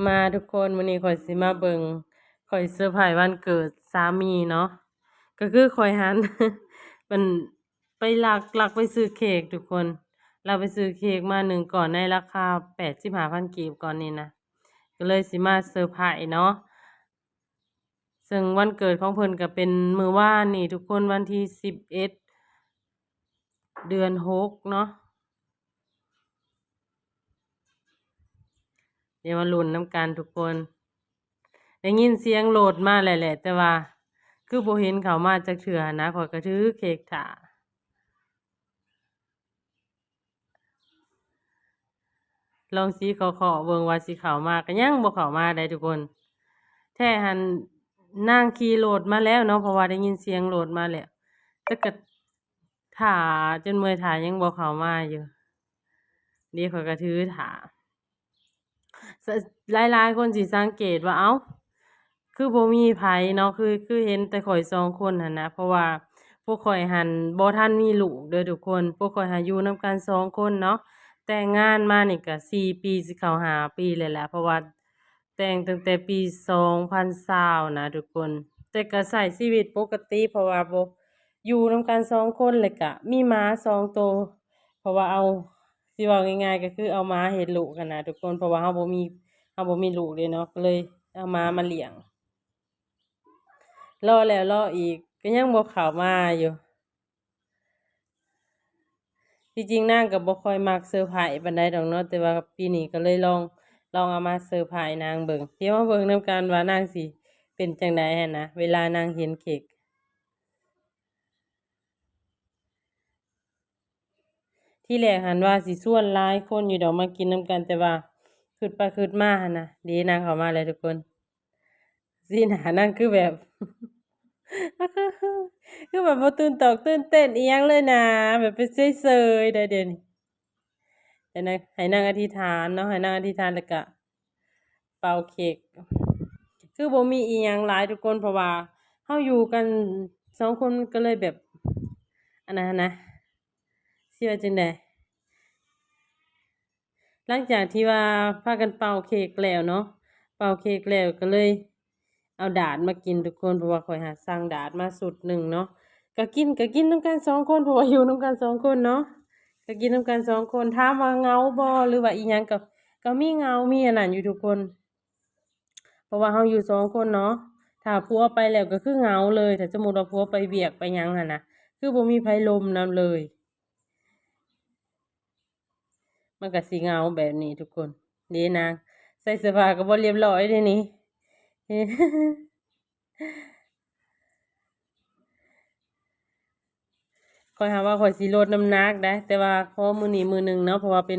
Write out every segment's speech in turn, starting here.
มาทุกคนวันนี้ข่อยสิมาเบิ่งข่อยเซอร์ไพรส์วันเกิดสามีเนาะก็คือข่อยหัน มันไปลักไปซื้อเค้กทุกคนเราไปซื้อเค้กมา1ก้อนในราคา85,000กีบก่อนนี้นะก็เลยสิมาเซอร์ไพรส์เนาะซึ่งวันเกิดของเพิ่นก็เป็นมื้อวานนี่ทุกคนวันที่11เดือน6เนาะเดี๋ยวมาลุ้นนำกันทุกคนได้ยินเสียงโหลดมาแหละแต่ว่า คือบ่เห็นเขามาจักเทื่อนะข้อยก็ถือเค้กท่าลองสิเคาะๆเบิ่งว่าสิเข้ามาก็ยังบ่เข้ามาได้ทุกคนแท้หันนางขี่รถมาแล้วเนาะเพราะว่าได้ยินเสียงรถมาแล้วแต่ก็ท่าจนเมื่อยท่ายังบ่เข้ามาอยู่เดี๋ยวข้อยก็ถือท่าสหลายๆคนสิสังเกตว่าเอ้าคือบ่มีไผเนาะคือเห็นแต่ข้อย2คนหั้นนะเพราะว่าพวกข้อยหั้นบ่ทันมีลูกเด้อทุกคนพวกข้อยหั้นอยู่นำกัน2คนเนาะแต่งงานมานี่ก็4ปีสิเข้า5ปีแล้วแหละเพราะว่าแต่งตั้งแต่ปี2020นะทุกคนแต่ก็ใช้ชีวิตปกติเพราะว่าบ่อยู่นำกัน2คนแล้วก็มีหมา2ตัวเพราะว่าเอาสิเว้าง่ายๆก็คือเอาหมาเฮ็ดลูกหั้นนะทุกคนเพราะว่าเราบ่มีลูกเด้เนาะก็เลยเอาหมามาเลี้ยง รอแล้วรออีกก็ยังบ่เข้ามาอยู่ที่จริงนางก็บ่ค่อยมักเซอร์ไพรส์ปานใดดอกเนาะแต่ว่าปีนี้ก็เลยลองเอามาเซอร์ไพรส์นางเบิ่งเดี๋ยวมาเบิ่งนำกันว่านางสิเป็นจั่งใดหั้นนะเวลานางเห็นเค้กที่แรกหั้นว่าสิชวนหลายคนอยู่ดอกมากินนำกันแต่ว่าคิดไปคิดมาหั้นน่ะเด้นางเข้ามาแล้วทุกคนสีหน้านางคือแบบ คือแบบบ่ตื่นตอกตื่นเต้นอิหยังเลยนะแบบเป็นเฉยๆได้เดี๋ยวนี้ ให้นางอธิษฐานเนาะให้นางอธิษฐานแล้วก็เป่าเค้กคือบ่มีอิหยังหลายทุกคนเพราะว่าเฮาอยู่กัน2คนมันก็เลยแบบอันนั้นหั้นนะสิว่าจั่งใดหลังจากที่ว่าพากันเป่าเค้กแล้วเนาะเป่าเค้กแล้วก็เลยเอาดาดมากินทุกคนเพราะว่าข้อยหาสั่งดาดมาสุดหนึ่งเนาะก็กินนำกัน2คนเพราะว่าอยู่นำกัน2คนเนาะก็กินนำกัน2คนถามว่าเหงาบ่หรือว่าอิหยังก็มีเหงามีอันนั้นอยู่ทุกคน เพราะว่าเราอยู่2คนเนาะถ้าผัวไปแล้วก็คือเหงาเลยถ้าสมมุติว่าผัวไปเวียกไปหยังหั้นน่ะคือบ่มีไผลมนำเลยมันก็สิเหงาแบบนี้ทุกคนเด้นางใส่เสื้อผ้าก็บ่เรียบร้อยเดะนี่ข้อยหาว่าข้อยสิลดน้ำหนักได้แต่ว่าขอมื้อนี้มื้อหนึ่งเนาะเพราะว่าเ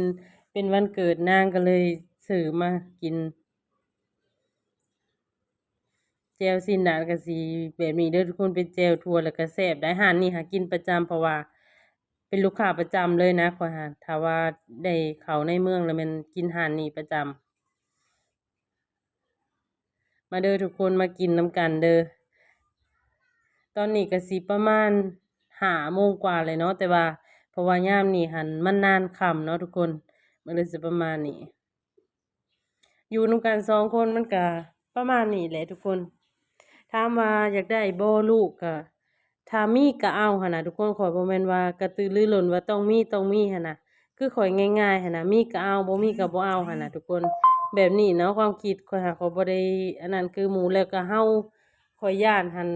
ป็นวันเกิดนางก็เลยซื้อมากินแจ่วซีนดาดก็สิแบบนี้เด้อทุกคนเป็นแจ่วถั่วแล้วก็แซ่บได้ร้านนี้หากินประจำเพราะว่าเป็นลูกค้าประจำเลยนะข้อยหาถ้าว่าได้เข้าในเมืองแล้วแม่นกินร้านนี้ประจำมาเด้อทุกคนมากินนำกันเด้อตอนนี้ก็สิประมาณ5 โมงกว่าเลยเนาะแต่ว่าเพราะว่ายามนี้หั้นมันนานค่ำเนาะทุกคนมันเลยสิประมาณนี้อยู่นำกัน2 คนมันก็ประมาณนี้แหละทุกคน ถามว่าอยากได้บ่ลูกก็ถ้ามีก็เอาหั่นน่ะทุกคนข้อยบ่แม่นว่ากระตือรือร้นว่าต้องมีหั่นน่ะคือข้อยง่ายๆหั่นน่ะมีก็เอาบ่มีก็บ่เอาหั่นน่ะทุกคนแบบนี้เนาะความคิดข้อยหักข้อยบ่ได้อันนั้นคือหมู่แล้วก็เฮาข้อยย้านหั้น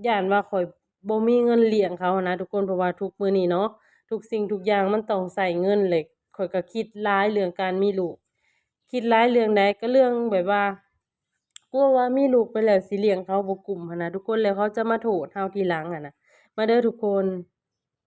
ย้านว่าข้อยบ่มีเงินเลี้ยงเขาหั้นนะทุกคนเพราะว่าทุกมื้อนี้เนาะทุกสิ่งทุกอย่างมันต้องใช้เงินแหละข้อยก็คิดหลายเรื่องการมีลูกคิดหลายเรื่องใดก็เรื่องแบบว่า กลัวว่ามีลูกไปแล้วสิเลี้ยงเขาบ่กุ้มหั้นนะทุกคนแล้วเขาจะมาโทษเราทีหลังหั้นน่ะมาเด้อทุกคน